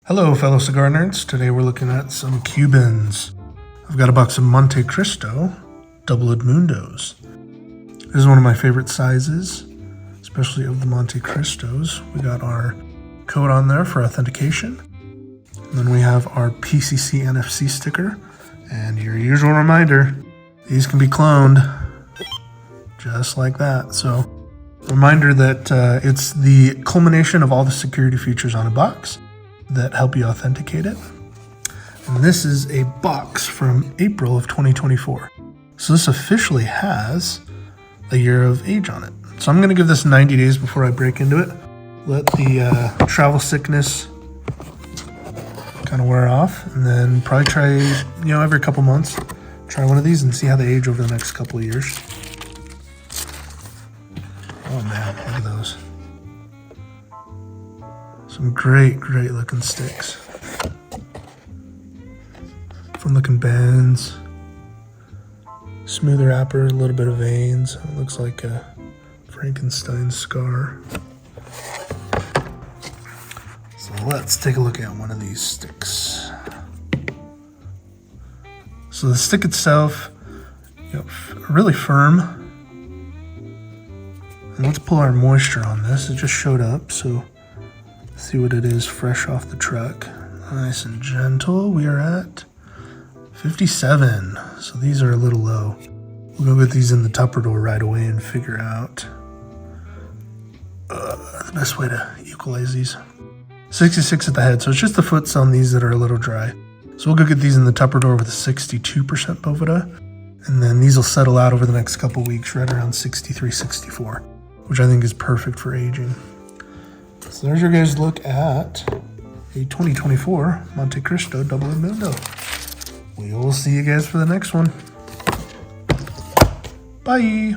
Hello fellow cigar nerds, today we're looking at some Cubans. I've got a box of Montecristo double Edmundos. This is one of my favorite sizes, especially of the Montecristos. We got our code on there for authentication. And then we have our PCC NFC sticker. And your usual reminder, these can be cloned just like that. So reminder that it's the culmination of all the security features on a box that help you authenticate it. And this is a box from April of 2024. So this officially has a year of age on it. So I'm gonna give this 90 days before I break into it. Let the travel sickness kind of wear off, and then probably try, every couple months, try one of these and see how they age over the next couple of years. Oh man, look at those. Some great looking sticks. Fun looking bands. Smooth wrapper, a little bit of veins. It looks like a Frankenstein scar. So let's take a look at one of these sticks. So the stick itself, really firm. And let's pull our moisture on this. It just showed up, so see what it is fresh off the truck. Nice and gentle. We are at 57. So these are a little low. We'll go get these in the Tupperware right away and figure out the best way to equalize these. 66 at the head. So it's just the foots on these that are a little dry. So we'll go get these in the Tupperware with a 62% Boveda. And then these will settle out over the next couple weeks right around 63, 64, which I think is perfect for aging. So there's your guys' look at a 2024 Montecristo double Edmundo. We will see you guys for the next one. Bye.